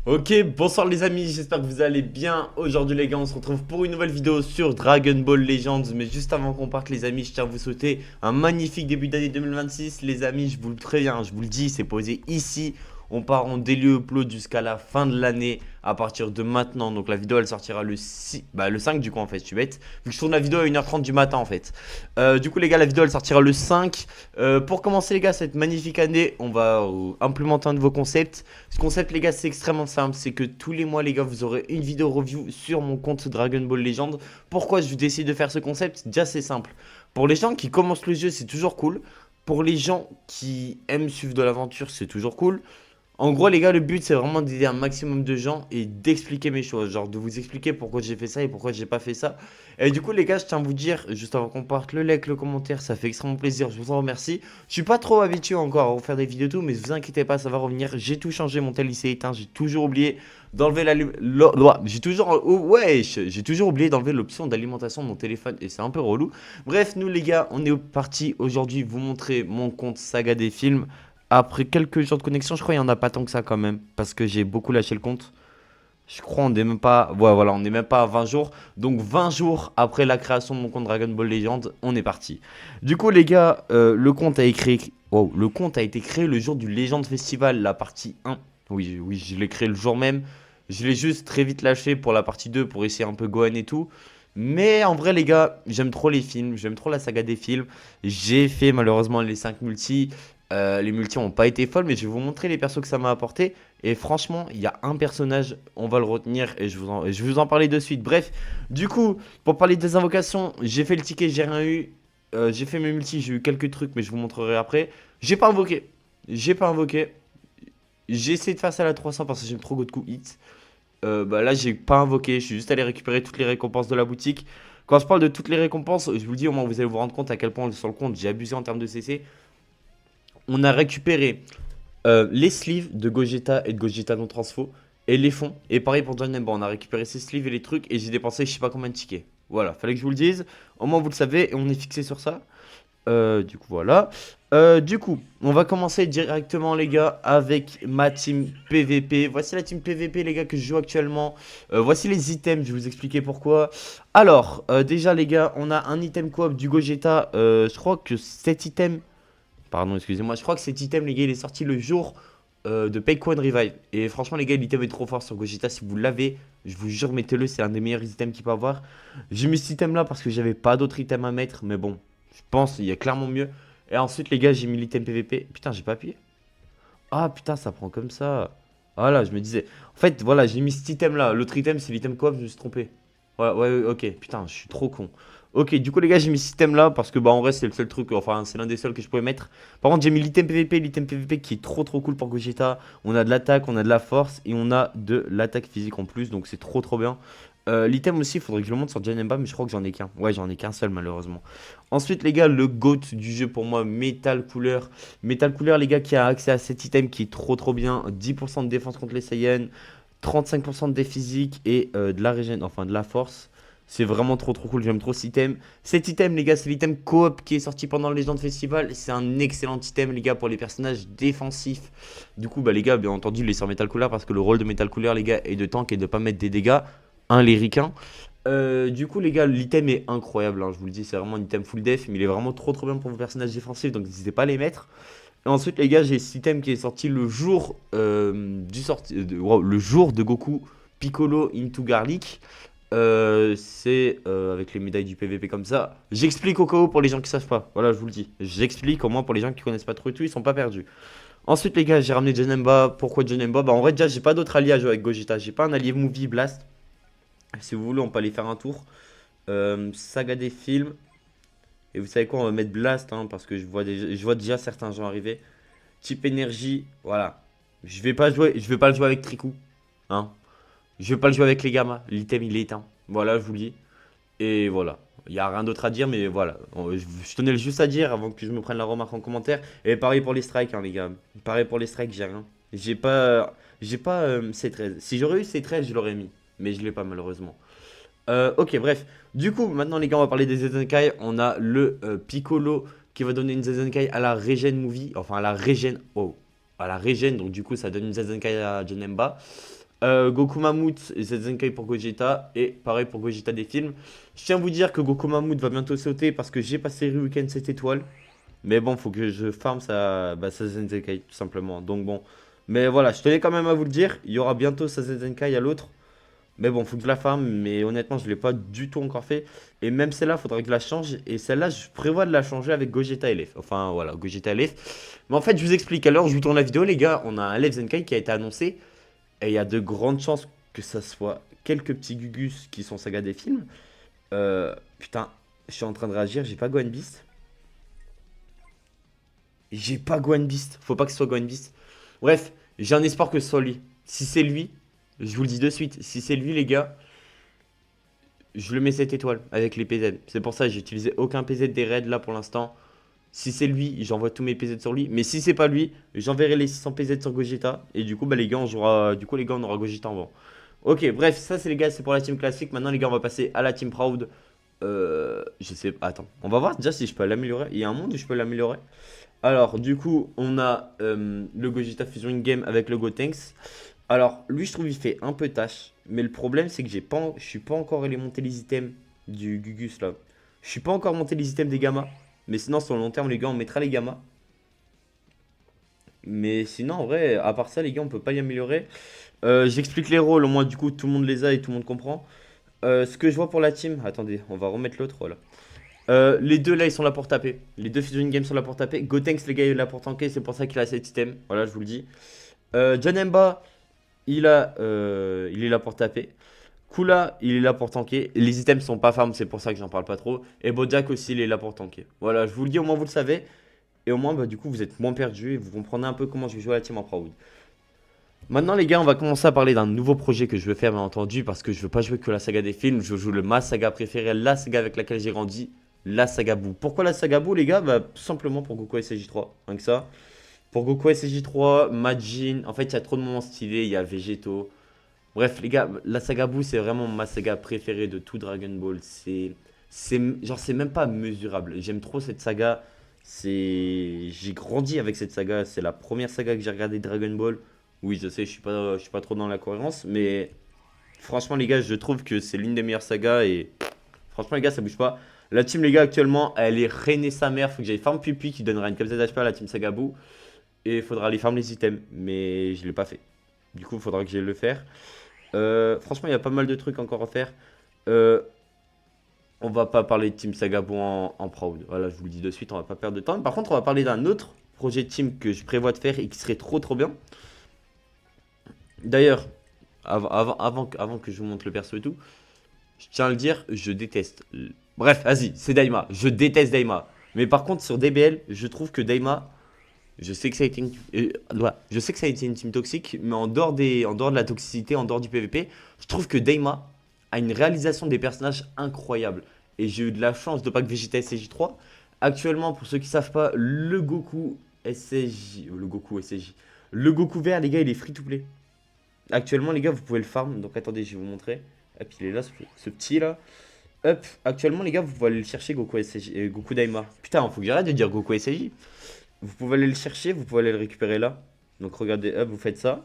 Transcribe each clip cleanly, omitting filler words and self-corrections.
Ok, bonsoir les amis, j'espère que vous allez bien. Aujourd'hui les gars, on se retrouve pour une nouvelle vidéo sur Dragon Ball Legends. Mais juste avant qu'on parte les amis, je tiens à vous souhaiter un magnifique début d'année 2026. Les amis, je vous le préviens, je vous le dis, c'est posé ici. On part en daily upload jusqu'à la fin de l'année à partir de maintenant. Donc la vidéo elle sortira le 5 du coup en fait, je suis bête. Vu que je tourne la vidéo à 1h30 du matin en fait. Du coup les gars, la vidéo elle sortira le 5. Pour commencer les gars, cette magnifique année, on va implémenter un nouveau concept. Ce concept les gars c'est extrêmement simple, c'est que tous les mois les gars vous aurez une vidéo review sur mon compte Dragon Ball Legends. Pourquoi je décide de faire ce concept? Déjà c'est simple. Pour les gens qui commencent le jeu c'est toujours cool. Pour les gens qui aiment suivre de l'aventure c'est toujours cool. En gros, les gars, le but c'est vraiment d'aider un maximum de gens et d'expliquer mes choses. Genre de vous expliquer pourquoi j'ai fait ça et pourquoi j'ai pas fait ça. Et du coup, les gars, je tiens à vous dire, juste avant qu'on parte, le like, le commentaire, ça fait extrêmement plaisir. Je vous en remercie. Je suis pas trop habitué encore à vous faire des vidéos tout, mais ne vous inquiétez pas, ça va revenir. J'ai tout changé, mon tel il s'est éteint. J'ai toujours oublié d'enlever j'ai toujours oublié d'enlever l'option d'alimentation de mon téléphone et c'est un peu relou. Bref, nous les gars, on est parti aujourd'hui vous montrer mon compte Saga des films. Après quelques jours de connexion, je crois qu'il n'y en a pas tant que ça quand même. Parce que j'ai beaucoup lâché le compte. Je crois on n'est même pas. Ouais, voilà, on n'est même pas à 20 jours. Donc 20 jours après la création de mon compte Dragon Ball Legends, on est parti. Du coup, les gars, le compte a été créé le jour du Legend Festival, la partie 1. Oui, oui, je l'ai créé le jour même. Je l'ai juste très vite lâché pour la partie 2 pour essayer un peu Gohan et tout. Mais en vrai, les gars, j'aime trop les films, j'aime trop la saga des films. J'ai fait malheureusement les 5 multis. Les multis n'ont pas été folles, mais je vais vous montrer les persos que ça m'a apporté. Et franchement, il y a un personnage, on va le retenir et je vais vous en parler de suite. Bref, du coup, pour parler des invocations, j'ai fait le ticket, j'ai rien eu. J'ai fait mes multis, j'ai eu quelques trucs, mais je vous montrerai après. J'ai pas invoqué. J'ai pas invoqué. J'ai essayé de faire ça à la 300 parce que j'aime trop Goku Hit. Bah là, j'ai pas invoqué. Je suis juste allé récupérer toutes les récompenses de la boutique. Quand je parle de toutes les récompenses, je vous le dis, au moins vous allez vous rendre compte à quel point sur le compte j'ai abusé en termes de CC. On a récupéré les sleeves de Gogeta et de Gogeta non transfo et les fonds. Et pareil pour John Nemba, on a récupéré ces sleeves et les trucs et j'ai dépensé je sais pas combien de tickets. Voilà, fallait que je vous le dise. Au moins vous le savez et on est fixé sur ça. Du coup, voilà. Du coup, on va commencer directement, les gars, avec ma team PVP. Voici la team PVP, les gars, que je joue actuellement. Voici les items, je vais vous expliquer pourquoi. Alors, déjà, les gars, on a un item coop du Gogeta. Je crois que cet item. Pardon, excusez-moi. Je crois que cet item, les gars, il est sorti le jour de Payquan Revive. Et franchement, les gars, l'item est trop fort sur Gogeta. Si vous l'avez, je vous jure, mettez-le. C'est un des meilleurs items qu'il peut avoir. J'ai mis cet item là parce que j'avais pas d'autres items à mettre. Mais bon, je pense qu'il y a clairement mieux. Et ensuite, les gars, j'ai mis l'item PVP. Putain, j'ai pas appuyé. Ah putain, ça prend comme ça. Voilà, je me disais. En fait, voilà, j'ai mis cet item là. L'autre item, c'est l'item coop, je me suis trompé. Ouais, ouais, ouais, ok. Putain, je suis trop con. Ok, du coup, les gars, j'ai mis ce item là parce que, bah, en vrai, c'est le seul truc. Enfin, c'est l'un des seuls que je pouvais mettre. Par contre, j'ai mis l'item PVP qui est trop trop cool pour Gogeta. On a de l'attaque, on a de la force et on a de l'attaque physique en plus. Donc, c'est trop trop bien. L'item aussi, il faudrait que je le monte sur Janemba, mais je crois que j'en ai qu'un. Ouais, j'en ai qu'un seul, malheureusement. Ensuite, les gars, le GOAT du jeu pour moi, Metal Cooler. Metal Cooler, les gars, qui a accès à cet item qui est trop trop bien. 10% de défense contre les Saiyans, 35% de dé physique et de la régène, enfin de la force. C'est vraiment trop trop cool, j'aime trop cet item. Cet item, les gars, c'est l'item coop qui est sorti pendant le Legend Festival. C'est un excellent item, les gars, pour les personnages défensifs. Du coup, bah, les gars, bien entendu, il est sur Metal Cooler parce que le rôle de Metal Cooler, les gars, est de tank et de pas mettre des dégâts. Un les ricains. Du coup, les gars, l'item est incroyable, hein, je vous le dis, c'est vraiment un item full def, mais il est vraiment trop trop bien pour vos personnages défensifs, donc n'hésitez pas à les mettre. Et ensuite, les gars, j'ai cet item qui est sorti le jour le jour de Goku Piccolo into Garlic. C'est avec les médailles du PVP comme ça. J'explique au cas où pour les gens qui savent pas. Voilà, je vous le dis. J'explique au moins pour les gens qui connaissent pas trop et tout, ils sont pas perdus. Ensuite, les gars, j'ai ramené Janemba. Pourquoi Janemba? Bah, en vrai, déjà, j'ai pas d'autre allié à jouer avec Gogeta. J'ai pas un allié Movie Blast. Si vous voulez, on peut aller faire un tour. Saga des films. Et vous savez quoi, on va mettre Blast, hein, parce que je vois déjà certains gens arriver. Type énergie, voilà. Je vais pas le jouer avec Triku. Hein. Je vais pas le jouer avec les gammas. L'item, il est éteint. Voilà, je vous le dis. Et voilà. Il n'y a rien d'autre à dire, mais voilà. Je tenais juste à dire avant que je me prenne la remarque en commentaire. Et pareil pour les strikes, hein, les gars. Pareil pour les strikes, j'ai rien. J'ai pas C13. Si j'aurais eu C13, je l'aurais mis. Mais je l'ai pas, malheureusement. Ok, bref. Du coup, maintenant, les gars, on va parler des Zenkai. On a le Piccolo qui va donner une Zenkai à la Regen Movie. Enfin, à la Regen. Oh, à la Regen. Donc, du coup, ça donne une Zenkai à Janemba. Goku Mammouth et Zenkai pour Gogeta. Et pareil pour Gogeta des films. Je tiens à vous dire que Goku Mammouth va bientôt sauter parce que j'ai passé Ryuken 7 étoiles. Mais bon, faut que je farm sa Zenkai, tout simplement. Donc bon. Mais voilà, je tenais quand même à vous le dire. Il y aura bientôt sa Zenkai à l'autre. Mais bon, faut que je la farm. Mais honnêtement, je ne l'ai pas du tout encore fait. Et même celle-là, il faudra que je la change. Et celle-là, je prévois de la changer avec Gogeta LF. Enfin, voilà, Gogeta LF. Mais en fait, je vous explique. Alors, je vous tourne la vidéo, les gars. On a un LF Zenkai qui a été annoncé. Et il y a de grandes chances que ça soit quelques petits Gugus qui sont saga des films. Putain, je suis en train de réagir. J'ai pas Gohan Beast. J'ai pas Gohan Beast. Faut pas que ce soit Gohan Beast. Bref, j'ai un espoir que ce soit lui. Si c'est lui, je vous le dis de suite. Si c'est lui, les gars, je le mets 7 étoiles avec les PZ. C'est pour ça que j'ai utilisé aucun PZ des raids là pour l'instant. Si c'est lui, j'envoie tous mes PZ sur lui. Mais si c'est pas lui, j'enverrai les 600 PZ sur Gogeta. Et du coup, bah, les gars, on jouera. Du coup, les gars, on aura Gogeta en vent. Ok, bref, ça, c'est les gars, c'est pour la team classique. Maintenant, les gars, on va passer à la team Proud. Je sais pas. Attends, on va voir déjà si je peux l'améliorer. Il y a un monde où je peux l'améliorer. Alors, du coup, on a le Gogeta Fusion In-Game avec le Gotenks. Alors, lui, je trouve, il fait un peu tâche. Mais le problème, c'est que je suis pas encore allé monter les items du Gugus là. Je suis pas encore monté les items des Gamma. Mais sinon, sur le long terme, les gars, on mettra les Gamma. Mais sinon, en vrai, à part ça, les gars, on peut pas y améliorer. J'explique les rôles, au moins, du coup, tout le monde les a et tout le monde comprend. Ce que je vois pour la team. Attendez, on va remettre l'autre, voilà. Les deux là ils sont là pour taper. Les deux Fusion Game sont là pour taper. Gotenks les gars il est là pour tanker. C'est pour ça qu'il a cet item. Voilà je vous le dis. John Emba il est là pour taper. Kula il est là pour tanker. Les items sont pas farm c'est pour ça que j'en parle pas trop. Et Bojack aussi il est là pour tanker. Voilà je vous le dis au moins vous le savez. Et au moins bah, du coup vous êtes moins perdu et vous comprenez un peu comment je vais jouer à la team en Proud. Maintenant les gars on va commencer à parler d'un nouveau projet que je veux faire bien entendu. Parce que je veux pas jouer que la saga des films. Je joue ma saga préférée. La saga avec laquelle j'ai grandi. La saga Boo. Pourquoi la saga Boo, les gars? Bah, tout simplement pour Goku SJ3. Rien que ça. Pour Goku SJ3, Majin. En fait, il y a trop de moments stylés. Il y a Végéto. Bref, les gars, la saga Boo, c'est vraiment ma saga préférée de tout Dragon Ball. C'est même pas mesurable. J'aime trop cette saga. J'ai grandi avec cette saga. C'est la première saga que j'ai regardé Dragon Ball. Oui, je sais, je suis pas trop dans la cohérence. Mais franchement, les gars, je trouve que c'est l'une des meilleures sagas. Et franchement, les gars, ça bouge pas. La team, les gars, actuellement, elle est reine sa mère. Faut que j'aille farm Pupi qui donnera une capsule d'HP à la team Sagabou. Et il faudra aller farm les items. Mais je l'ai pas fait. Du coup, il faudra que j'aille le faire. Franchement, il y a pas mal de trucs encore à faire. Euh, on va pas parler de team Sagabou en Proud. Voilà, je vous le dis de suite, on va pas perdre de temps. Par contre, on va parler d'un autre projet de team que je prévois de faire et qui serait trop trop bien. D'ailleurs, avant que je vous montre le perso et tout, je tiens à le dire, je déteste. Bref, vas-y, c'est Daima. Je déteste Daima. Mais par contre, sur DBL, je trouve que Daima, je sais que ça a été ouais, je sais que ça a été une team toxique, mais en dehors de la toxicité, en dehors du PvP, je trouve que Daima a une réalisation des personnages incroyable. Et j'ai eu de la chance de pas que Vegeta SCJ3. Actuellement, pour ceux qui savent pas, le Goku SCJ, le Goku SCJ, le Goku vert, les gars, il est free to play. Actuellement, les gars, vous pouvez le farm. Donc attendez, je vais vous montrer. Hop, il est là, ce petit là. Hop, actuellement, les gars, vous pouvez aller le chercher, Goku SCJ, Goku Daima. Putain, faut que j'arrête de dire Goku SCJ. Vous pouvez aller le chercher, vous pouvez aller le récupérer là. Donc regardez, hop, vous faites ça.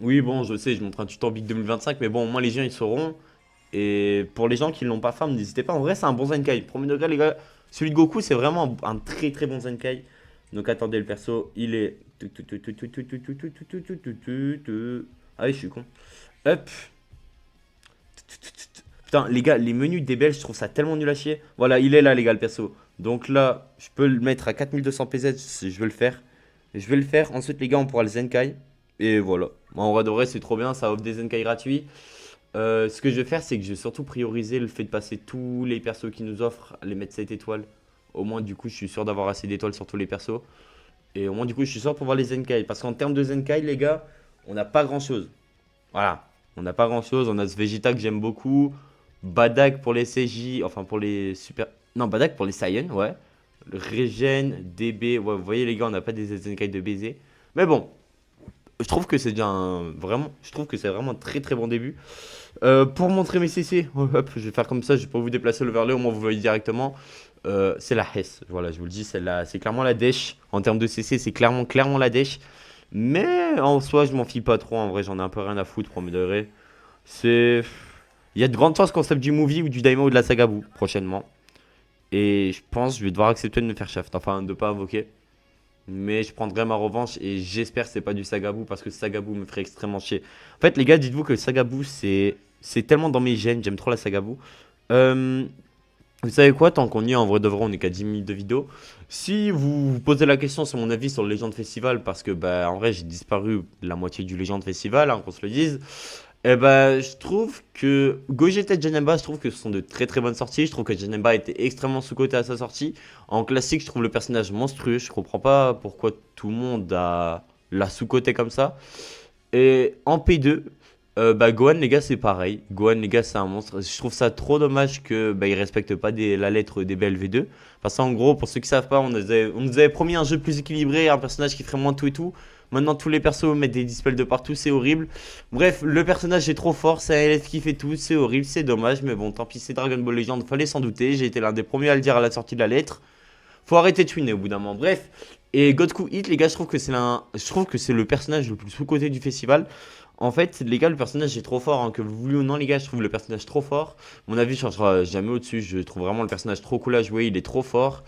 Oui, bon, je sais, je montre un tuto en Big 2025, mais bon, au moins les gens ils sauront. Et pour les gens qui ne l'ont pas farm, n'hésitez pas. En vrai, c'est un bon Zenkai. Premier degré, les gars, celui de Goku, c'est vraiment un très très bon Zenkai. Donc attendez, le perso, il est. Ah oui, je suis con. Hop. Putain, les gars, les menus des Belges, je trouve ça tellement nul à chier. Voilà, il est là, les gars, le perso. Donc là, je peux le mettre à 4200 PZ si je veux le faire. Je vais le faire. Ensuite, les gars, on pourra le Zenkai. Et voilà. En vrai de vrai, c'est trop bien. Ça offre des Zenkai gratuits. Ce que je vais faire, c'est que je vais surtout prioriser le fait de passer tous les persos qui nous offrent, les mettre 7 étoiles. Au moins, du coup, je suis sûr d'avoir assez d'étoiles sur tous les persos. Et au moins, du coup, je suis sûr pour voir les Zenkai. Parce qu'en termes de Zenkai, les gars, on n'a pas grand chose. Voilà. On n'a pas grand chose. On a ce Vegeta que j'aime beaucoup. Badak pour les CJ. Enfin, pour les super. Non, Badak pour les Saiyan, ouais. Le Regen, DB. Ouais, vous voyez, les gars, on n'a pas des Zenkai de baiser. Mais bon, je trouve que c'est déjà vraiment. Je trouve que c'est vraiment un très très bon début. Pour montrer mes CC, hop, je vais faire comme ça. Je vais pas vous déplacer l'overlay. Au moins, vous voyez directement. C'est la Hess. Voilà, je vous le dis, c'est clairement la Desh. En termes de CC, c'est clairement la Desh. Mais en soi, je m'en fie pas trop. En vrai, j'en ai un peu rien à foutre, premier degré. C'est. Il y a de grandes chances qu'on se tape du movie ou du daima ou de la saga Boo prochainement. Et je pense que je vais devoir accepter de me faire shaft. Enfin, de pas invoquer. Mais je prendrai ma revanche et j'espère que c'est pas du Sagabou parce que Sagabou me ferait extrêmement chier. En fait, les gars, dites-vous que le Sagabou, c'est tellement dans mes gènes, j'aime trop la Sagabou. Euh, vous savez quoi, tant qu'on y est, en vrai de vrai, on est qu'à 10 minutes de vidéo. Si vous vous posez la question sur mon avis sur le Legend Festival, parce que bah en vrai j'ai disparu de la moitié du Legend Festival, qu'on se le dise. Eh ben, je trouve que Gogeta et Janemba, je trouve que ce sont de très très bonnes sorties. Je trouve que Janemba était extrêmement sous-coté à sa sortie. En classique, je trouve le personnage monstrueux. Je comprends pas pourquoi tout le monde l'a sous-coté comme ça. Et en P2, bah Gohan les gars c'est pareil. Gohan les gars c'est un monstre. Je trouve ça trop dommage que bah, il respecte pas la lettre des BLV2. Parce qu'en gros, pour ceux qui savent pas, on nous avait promis un jeu plus équilibré, un personnage qui ferait moins de tout et tout. Maintenant tous les persos mettent des dispels de partout, c'est horrible. Bref, le personnage est trop fort, c'est un LF qui fait tout, c'est horrible, c'est dommage, mais bon, tant pis, c'est Dragon Ball Legend, fallait s'en douter. J'ai été l'un des premiers à le dire à la sortie de la lettre. Faut arrêter de twinner au bout d'un moment. Bref, et Godku Hit, les gars, je trouve que c'est le personnage le plus sous-coté du festival. En fait, les gars, le personnage est trop fort, que vous voulez ou non, les gars, je trouve le personnage trop fort. Mon avis changera jamais au-dessus. Je trouve vraiment le personnage trop cool à jouer, il est trop fort.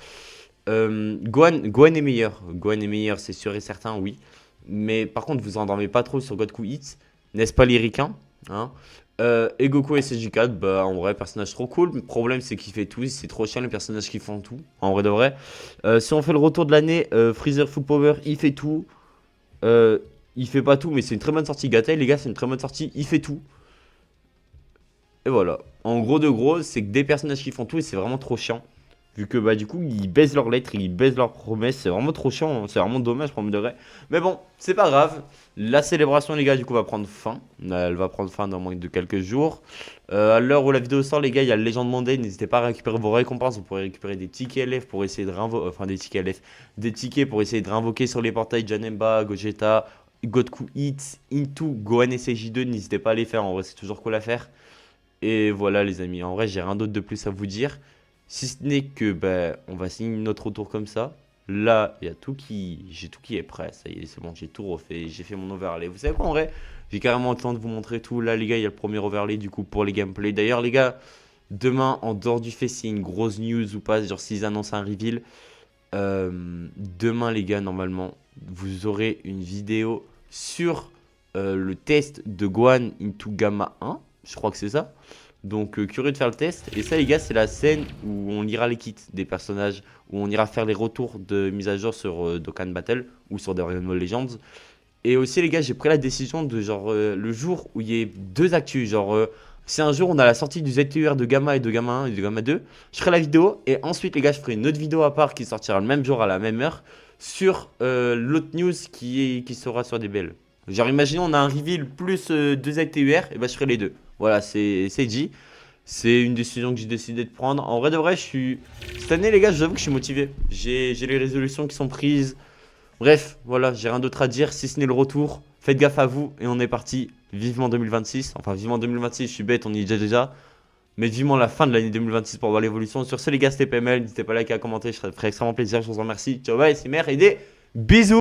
Gohan est meilleur. Gohan est meilleur, c'est sûr et certain, oui. Mais par contre, vous endormez pas trop sur Godku Hit, n'est-ce pas, les ricains, hein? Et Goku et SJ4, bah en vrai, personnage trop cool. Le problème, c'est qu'il fait tout. C'est trop chiant les personnages qui font tout. En vrai de vrai. Si on fait le retour de l'année, Freezer Full Power, il fait tout. Euh, il fait pas tout, mais c'est une très bonne sortie. Gatai, les gars, c'est une très bonne sortie. Il fait tout. Et voilà. En gros de gros, c'est que des personnages qui font tout et c'est vraiment trop chiant. Vu que bah du coup ils baissent leurs lettres, ils baissent leurs promesses, c'est vraiment trop chiant, c'est vraiment dommage pour me de vrai. Mais bon, c'est pas grave. La célébration les gars du coup va prendre fin. Elle va prendre fin dans moins de quelques jours. À l'heure où la vidéo sort les gars, il y a le Legend Monday, n'hésitez pas à récupérer vos récompenses, vous pourrez récupérer des tickets LF pour essayer de réinvoquer, enfin des tickets LF, des tickets pour essayer de réinvoquer sur les portails Janemba, Gogeta, Godku Hits, Into, Gohan et CJ2, n'hésitez pas à les faire, en vrai c'est toujours cool à faire. Et voilà les amis, en vrai j'ai rien d'autre de plus à vous dire. Si ce n'est que bah, on va signer notre retour comme ça. Là, il y a j'ai tout qui est prêt. Ça y est, c'est bon, j'ai tout refait. J'ai fait mon overlay. Vous savez quoi en vrai? J'ai carrément le temps de vous montrer tout. Là les gars, il y a le premier overlay du coup pour les gameplays. D'ailleurs les gars, demain en dehors du fait, s'il y a une grosse news ou pas, genre s'ils annoncent un reveal, demain les gars, normalement, vous aurez une vidéo sur le test de Gohan into Gamma 1. Je crois que c'est ça. Donc curieux de faire le test. Et ça les gars, c'est la scène où on lira les kits des personnages, où on ira faire les retours de mise à jour sur Dokkan Battle ou sur Dragon Ball Legends. Et aussi les gars, j'ai pris la décision de genre le jour où il y ait deux actus, genre si un jour on a la sortie du ZTUR de Gamma et de Gamma 1 et de Gamma 2, je ferai la vidéo et ensuite les gars, je ferai une autre vidéo à part qui sortira le même jour à la même heure sur l'autre news qui sera sur DBL. Genre imaginons on a un reveal plus deux ZTUR, et bah je ferai les deux. Voilà, c'est dit. C'est une décision que j'ai décidé de prendre. En vrai de vrai, cette année les gars, j'avoue que je suis motivé. J'ai les résolutions qui sont prises. Bref, voilà, j'ai rien d'autre à dire si ce n'est le retour. Faites gaffe à vous et on est parti. Vivement 2026. Enfin, vivement 2026, je suis bête, on y est déjà. Mais vivement la fin de l'année 2026 pour voir l'évolution. Sur ce, les gars, c'était PML. N'hésitez pas à liker, à commenter, je ferai extrêmement plaisir. Je vous en remercie. Ciao, bye, c'est mère et des bisous.